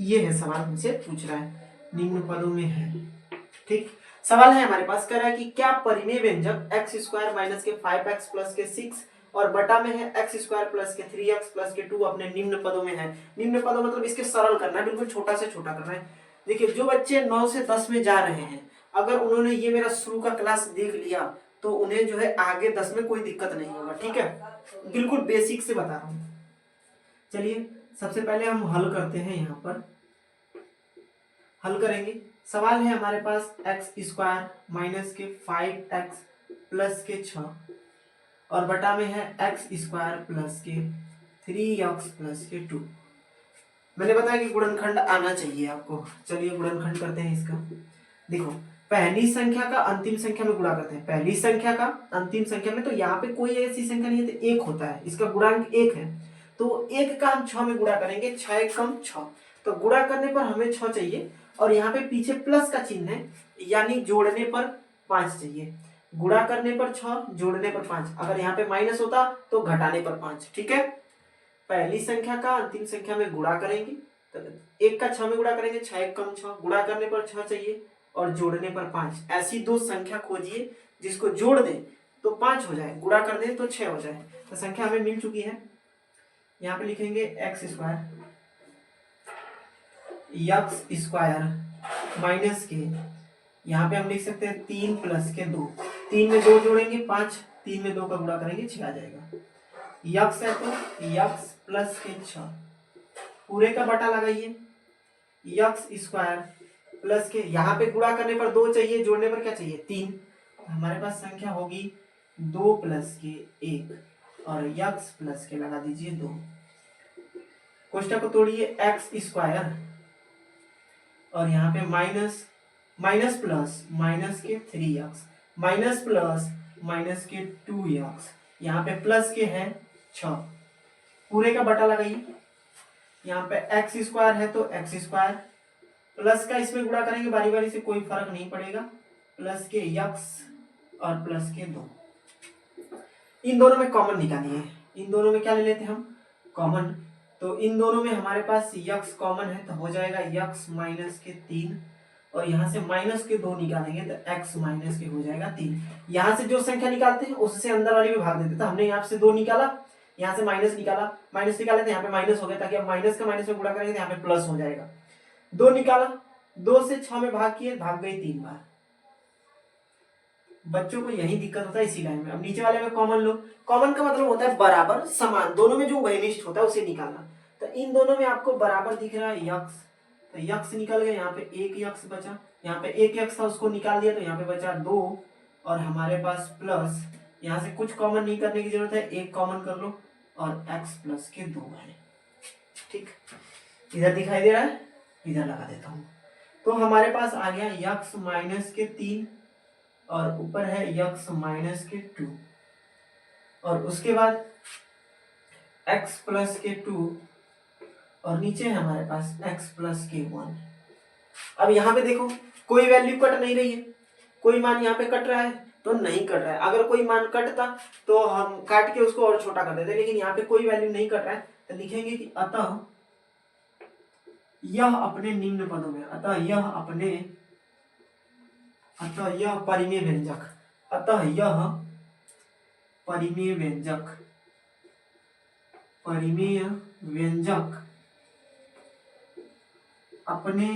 ये है सवाल हमसे पूछ रहा है, निम्न पदों में है। ठीक, सवाल है हमारे पास, कह रहा है कि क्या परिमेय व्यंजक एक्स स्क्वायर माइनस के 5x प्लस के 6 और बटा में है एक्स स्क्वायर प्लस के 3x प्लस के 2 अपने निम्न पदों में है। निम्न पदों मतलब इसके सरल करना है, बिल्कुल छोटा से छोटा करना है। देखिए, जो बच्चे 9 से 10 में जा रहे हैं, अगर उन्होंने ये मेरा शुरू का क्लास देख लिया तो उन्हें जो है आगे 10 में कोई दिक्कत नहीं होगा। ठीक है, बिल्कुल बेसिक से बता रहा हूँ। चलिए सबसे पहले हम हल करते हैं। यहाँ पर हल करेंगे। सवाल है हमारे पास एक्स स्क्वायर माइनस के 5x प्लस के 6 और बटा में है एक्स स्क्वायर प्लस के 3x प्लस के 2। मैंने बताया कि गुणनखंड आना चाहिए आपको। चलिए गुणनखंड करते हैं इसका। देखो, पहली संख्या का अंतिम संख्या में गुणा करते हैं। पहली संख्या का अंतिम संख्या में, तो यहाँ पे कोई ऐसी संख्या नहीं है, तो एक होता है, इसका गुणांक 1 है, तो 1 का हम 6 में गुणा करेंगे। 6 1 कम 6, तो गुणा करने पर हमें 6 चाहिए और यहाँ पे पीछे प्लस का चिन्ह है, यानी जोड़ने पर 5 चाहिए। गुणा करने पर 6, जोड़ने पर 5। अगर यहाँ पे माइनस होता तो घटाने पर 5। ठीक है, पहली संख्या का अंतिम संख्या में गुणा करेंगे, तो 1 का 6 में गुणा करेंगे। 6 1 कम 6, गुणा करने पर 6 चाहिए और जोड़ने पर 5। ऐसी दो संख्या खोजिए जिसको जोड़ दें तो 5 हो जाए, गुणा कर दें तो 6 हो जाए। तो संख्या हमें मिल चुकी है। यहाँ पे लिखेंगे एक्स स्क्वायर माइनस के, यहाँ पे हम लिख सकते हैं 3 प्लस के 2। 3 में 2 जोड़ेंगे 5, 3 में 2 का गुणा करेंगे 6 आ जाएगा। यक्स है तो यक्स प्लस के 6, पूरे का बटा लगाइए। यक्स स्क्वायर प्लस के, यहाँ पे गुणा करने पर 2 चाहिए, जोड़ने पर क्या चाहिए 3। हमारे पास संख्या होगी 2 प्लस के 1 और यक्स प्लस के लगा दीजिए 2। कोष्टक को तोड़िए, एक्स स्क्वायर और यहाँ पे माइनस माइनस प्लस माइनस के 3x माइनस प्लस माइनस के 2x, यहाँ पे प्लस के है 6, पूरे का बटा लगाइए। यहाँ पे एक्स स्क्वायर है तो एक्स स्क्वायर, प्लस का इसमें गुणा करेंगे बारी बारी से, कोई फर्क नहीं पड़ेगा। प्लस के यक्स और प्लस के 2, इन दोनों में कॉमन निकालिए। इन दोनों में क्या ले लेते हैं हम, कॉमन। तो इन दोनों में हमारे पास यक्स कॉमन है, तो हो जाएगा यक्स माइनस के 3 और यहाँ से माइनस के 2 निकालेंगे तो एक्स माइनस के हो जाएगा 3। यहाँ से जो संख्या निकालते हैं उससे अंदर वाली में भाग देते, तो हमने यहाँ से 2 निकाला, यहाँ से माइनस निकाला, माइनस निकाले तो यहाँ पे माइनस हो गया, ताकि अब माइनस का माइनस में गुणा करेंगे तो यहाँ पे प्लस हो जाएगा। 2 निकाला, 2 से 6 में भाग किए, भाग गई 3 बार। बच्चों को यही दिक्कत होता है इसी लाइन में। अब नीचे वाले में कॉमन लो। कॉमन का मतलब होता है बराबर, समान, दोनों में जो वैनिष्ट होता है उसे निकालना। तो इन दोनों में आपको बराबर दिख रहा है यक्स, तो यक्स निकल गया, यहाँ पे एक यक्स बचा, यहाँ पे एक यक्स था उसको निकाल दिया तो यहाँ पे बचा 2 और हमारे पास प्लस, यहाँ से कुछ कॉमन नहीं करने की जरूरत है, एक कॉमन कर लो और एक्स प्लस के 2 है। ठीक, इधर दिखाई दे रहा है, इधर लगा देता हूँ। तो हमारे पास आ गया यक्स माइनस के 3 और ऊपर है यक्स माइनस के 2 और उसके बाद x प्लस के 2 और नीचे है हमारे पास x प्लस के 1। अब यहाँ पे देखो कोई वैल्यू कट नहीं रही है, कोई मान यहाँ पे कट रहा है तो नहीं कट रहा है। अगर कोई मान कटता तो हम काट के उसको और छोटा कर देते, लेकिन यहाँ पे कोई वैल्यू नहीं कट रहा है, तो लिखेंगे कि अतः यह अपने निम्न पदों में, अतः यह परिमेय व्यंजक, अतः यह परिमेय व्यंजक अपने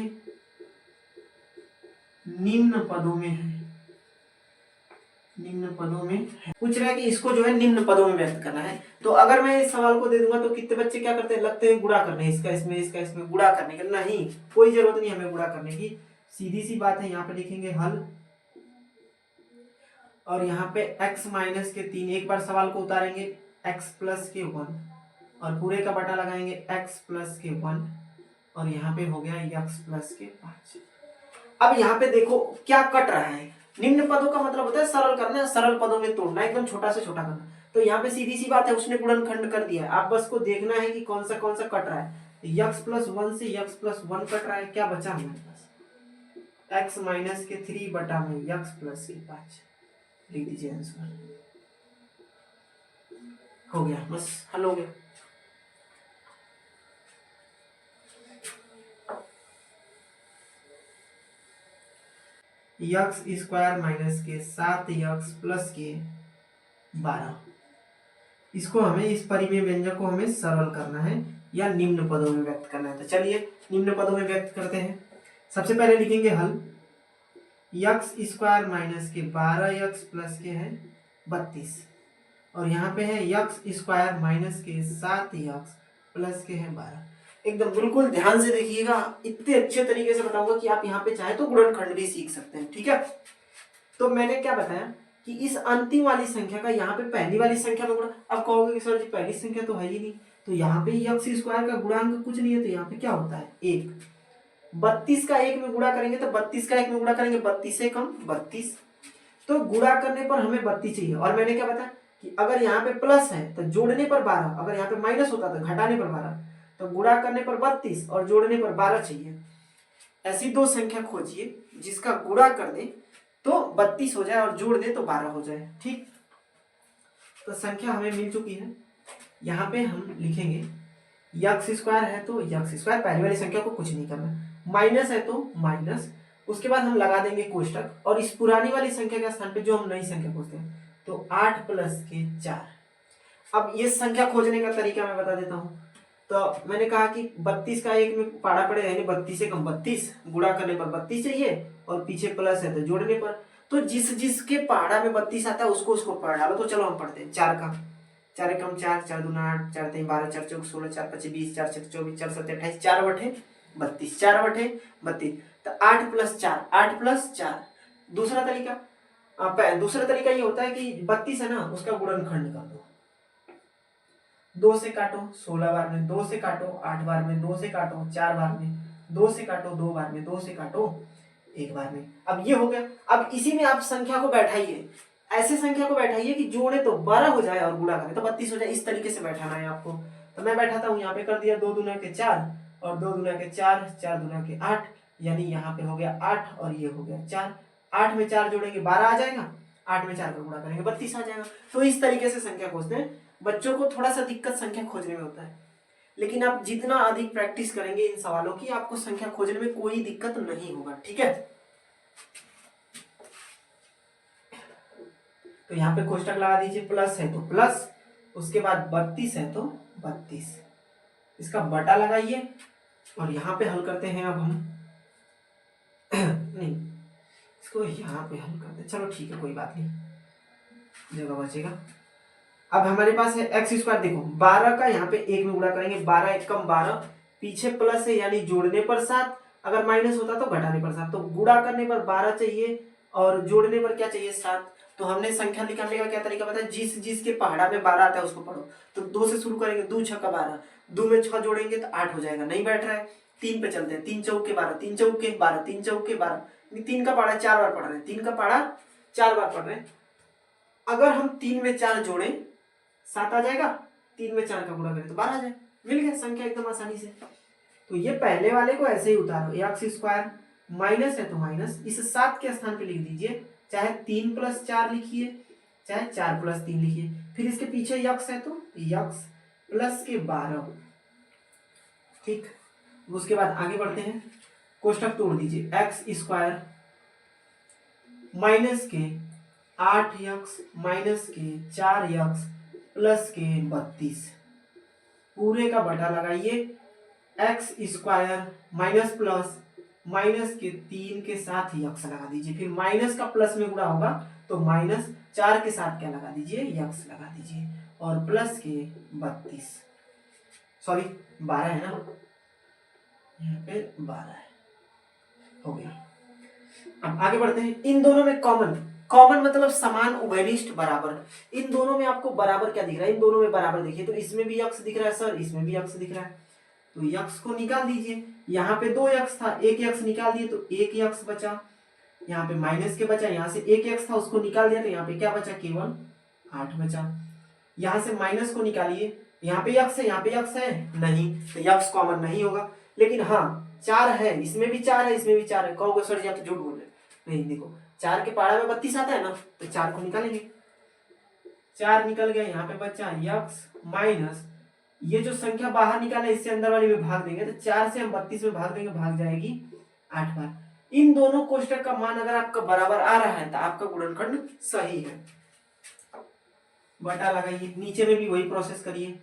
निम्न पदों में है। निम्न पदों में है, पूछ रहा है कि इसको जो है निम्न पदों में व्यक्त करना है। तो अगर मैं इस सवाल को दे दूंगा तो कितने बच्चे क्या करते हैं, लगते हैं गुणा करने, इसका इसमें गुणा करने का। नहीं, कोई जरूरत नहीं हमें गुणा करने की, सीधी सी बात है। यहाँ पे लिखेंगे हल और यहाँ पे x माइनस के 3, एक बार सवाल को उतारेंगे, x प्लस के 1 और पूरे का बटा लगाएंगे x प्लस के 1 और यहाँ पे हो गया x प्लस के 5। अब यहाँ पे देखो क्या कट रहा है, निम्न पदों का मतलब होता है सरल करना, सरल पदों में तोड़ना, एकदम छोटा से छोटा करना। तो यहाँ पे सीधी सी बात है, उसने गुणनखंड कर दिया है। आप बस को देखना है कि कौन सा कट रहा है। x प्लस 1 से x प्लस 1 कट रहा है, क्या बचा हमारे पास x माइनस के 3 बटा में x प्लस के 5। लिख दीजिए आंसर, हो गया, बस हल हो गया। यक्स स्क्वायर माइनस के 7 प्लस के 12। इसको हमें, इस परिमेय व्यंजक को हमें सरल करना है या निम्न पदों में व्यक्त करना है। तो चलिए निम्न पदों में व्यक्त करते हैं। सबसे पहले लिखेंगे हल, यक्स स्क्वायर माइनस के 12 प्लस के है 32, और यहाँ पे है यक्स स्क्वायर माइनस के 7 प्लस के है 12। एकदम बिल्कुल ध्यान से देखिएगा, इतने अच्छे तरीके से बताऊंगा कि आप यहाँ पे चाहे तो गुणनखंड भी सीख सकते हैं। ठीक है, तो मैंने क्या बताया कि इस अंतिम वाली संख्या का यहाँ पे पहली वाली संख्या में गुणा। अब कहोगे कि सर जी पहली संख्या तो है ही नहीं, तो यहाँ पे यक्स स्क्वायर का गुणांक कुछ नहीं है, तो यहाँ पे क्या होता है 1। 32 का 1 में गुणा करेंगे तो 32 का 1 में गुणा करेंगे 32 से कम 32, तो गुणा करने पर हमें 32 चाहिए। और मैंने क्या बताया कि अगर यहाँ पे प्लस है तो जोड़ने पर 12, अगर यहाँ पे माइनस होता तो घटाने पर 12, तो गुणा करने पर 32 और जोड़ने पर 12 चाहिए। ऐसी दो संख्या खोजिए जिसका गुणा कर दे तो 32 हो जाए और जोड़ दे तो 12 हो जाए। ठीक, तो संख्या हमें मिल चुकी है। यहाँ पे हम लिखेंगे यक्स स्क्वायर है तो यक्स स्क्वायर, पहली वाली संख्या को कुछ नहीं करना, माइनस है तो माइनस, उसके बाद हम लगा देंगे कोष्टक, और इस पुरानी वाली संख्या के स्थान पे जो हम नई संख्या खोजते हैं तो 8 प्लस के 4। अब ये संख्या खोजने का तरीका मैं बता देता हूँ। तो मैंने कहा कि 32 का 1 में पाड़ा पड़ेगा, यानी 32 से कम 32, गुणा करने पर 32 चाहिए और पीछे प्लस है तो जोड़ने पर, तो जिस जिसके पहाड़ा में 32 आता है उसको उसको पढ़ डालो। तो चलो हम पढ़ते हैं 4 का, 4 एकम 4, 4 दूना 8, 4 तीन 12, 4 चौक 16, 4 पच्चीस 20, 4 छक 24, 4 सत्ते 28, 4 बटे 32, 4 बटे 32, तो 8 प्लस 4, 8 प्लस 4। दूसरा तरीका ये होता है कि 32 है ना, उसका गुणनखंड कर दो, 2 से काटो 16 बार में, 2 से काटो 8 बार में, 2 से काटो 4 बार में, 2 से काटो 2 बार में, 2 से काटो 1 बार में। अब ये हो गया। अब इसी में आप संख्या को बैठाइए, ऐसे संख्या को बैठाइए कि जोड़े तो 12 हो जाए और गुणा करें तो 32 हो जाए। इस तरीके से बैठाना है आपको। तो मैं बैठाता हूँ, यहाँ पे कर दिया 2 दूना के 4 और 2 दूना के 4, 4 दूना के 8, यानी यहाँ पे हो गया 8 और ये हो गया 4। 8 में 4 जोड़ेंगे 12 आ जाएगा, 8 में 4 का गुणा करेंगे 32 आ जाएगा। तो इस तरीके से संख्या खोजते हैं। बच्चों को थोड़ा सा दिक्कत संख्या खोजने में होता है, लेकिन आप जितना अधिक प्रैक्टिस करेंगे इन सवालों की, आपको संख्या खोजने में कोई दिक्कत नहीं होगा। ठीक है, तो यहाँ पे कोष्टक लगा दीजिए, प्लस है तो प्लस, उसके बाद 32 है तो 32, इसका बटा लगाइए और यहाँ पे हल करते हैं। अब हम नहीं, इसको यहाँ पे हल करते हैं। चलो ठीक है, कोई बात नहीं, जगह बचेगा। अब हमारे पास है एक्स स्क्वायर, देखो 12 का यहाँ पे 1 में गुणा करेंगे, 12 एकम 12, पीछे प्लस है यानी जोड़ने पर 7, अगर माइनस होता तो घटाने पर 7, तो गुणा करने पर 12 चाहिए और जोड़ने पर क्या चाहिए 7। तो हमने संख्या निकालने का क्या तरीका बताया, जिस जिसके पहाड़ा में 12 आता है उसको पढ़ो। तो 2 से शुरू करेंगे, 2 छक्का 12, 2 में 6 जोड़ेंगे तो 8 हो जाएगा, नहीं बैठ रहा है। 3 पे चलते हैं, 3 चौके 12, 3 चौके 12, 3 चौके 12, 3 का पहाड़ा 4 बार पढ़ रहे हैं, 3 का पहाड़ा 4 बार पढ़ रहे हैं। अगर हम 3 में 4 जोड़े 7 आ जाएगा, 3 में 4 का गुणा करें तो 12 आ जाए, मिल गया संख्या एकदम आसानी से। तो ये पहले वाले को ऐसे ही उतारो, एक्स स्क्वायर माइनस है तो माइनस, इस 7 के स्थान पे लिख दीजिए, चाहे 3 प्लस 4 लिखिए, चाहे 4 प्लस 3 लिखिए, फिर इसके पीछे यक्स है तो यक्स प्लस के 12। ठीक, उसके बाद आगे बढ़ते हैं, कोष्टक तोड़ दीजिए, एक्स स्क्वायर माइनस के 8 माइनस के 4 प्लस के 32, पूरे का बटा लगाइए, x square minus plus minus के 3 के साथ यक्स लगा दीजिए, फिर माइनस का प्लस में गुणा होगा तो माइनस 4 के साथ क्या लगा दीजिए, यक्स लगा दीजिए, और प्लस के 32, सॉरी 12 है ना, यहाँ पे 12 है, हो गया। अब आगे बढ़ते हैं, इन दोनों में कॉमन मतलब समान, उभयनिष्ठ, बराबर। इन दोनों में आपको बराबर क्या दिख रहा है, इन दोनों में बराबर देखिए, तो इसमें भी यक्स दिख रहा है सर, इसमें भी यक्स दिख रहा है, तो यक्स को निकाल दीजिए। यहाँ पे 2 यक्स था, 1 यक्स निकाल दिए तो 1 यक्स बचा, यहाँ पे माइनस के बचा, यहाँ से 1 यक्स था उसको निकाल दिया तो यहाँ पे क्या बचा, केवल 8 बचा। यहाँ से माइनस को निकालिए, यहाँ पे यक्स है, यहाँ पे यक्स है नहीं, तो यक्स कॉमन नहीं होगा। लेकिन हाँ 4 है, इसमें भी 4 है, इसमें भी 4 है। कहोगे सर जी आप तो झूठ बोल रहे, नहीं देखो 4 के पहाड़ा में 32 आता है ना, तो 4 को निकालेंगे, 4 निकल गया, यहाँ पे बचा यक्स माइनस, ये जो संख्या बाहर निकाले इससे अंदर वाली में भाग देंगे, तो 4 से हम 32 में भाग देंगे, भाग जाएगी 8 बार, इन दोनों कोष्टक का मान अगर आपका बराबर आ रहा है तो आपका गुणनखंड सही है। बटा लगाइए, नीचे में भी वही प्रोसेस करिए।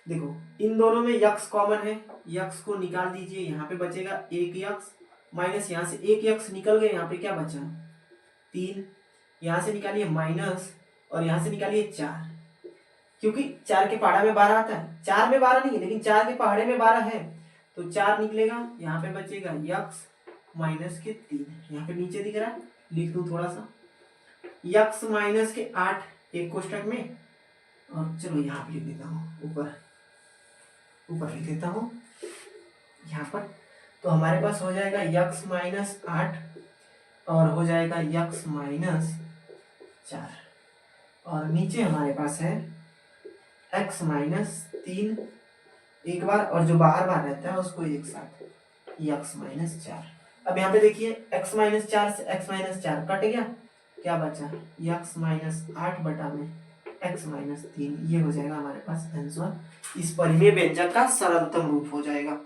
देखो इन दोनों में यक्स कॉमन है, यक्स को निकाल दीजिए, यहाँ पे बचेगा एक यक्स माइनस यहाँ से एक यक्स निकल गए, यहाँ पे क्या बचा 3, यहाँ से निकालिए माइनस और यहाँ से निकालिए 4, क्योंकि 4 के पहाड़ा में 12 आता है, 4 में 12 नहीं है लेकिन 4 के पहाड़े में 12 है, तो 4 निकलेगा, यहाँ पे बचेगा यक्स माइनस के 3, यहाँ पे नीचे दिख रहा है लिख दूं थोड़ा सा, यक्स माइनस के 8 एक कोष्टक में, और चलो यहाँ पे लिख देता हूँ, ऊपर लिख देता हूँ यहाँ पर। तो हमारे पास हो जाएगा यक्स माइनस 8 और हो जाएगा यक्स माइनस 4, और नीचे हमारे पास है एक्स माइनस 3 एक बार, और जो बाहर बाहर रहता है उसको एक साथ यक्स माइनस 4। अब यहाँ पे देखिए एक्स माइनस 4 से एक्स माइनस 4 कट गया, क्या बचा यक्स माइनस 8 बटा में एक्स माइनस 3, ये हो जाएगा हमारे पास आंसर। इस परिमेय व्यंजक का सरलतम रूप हो जाएगा।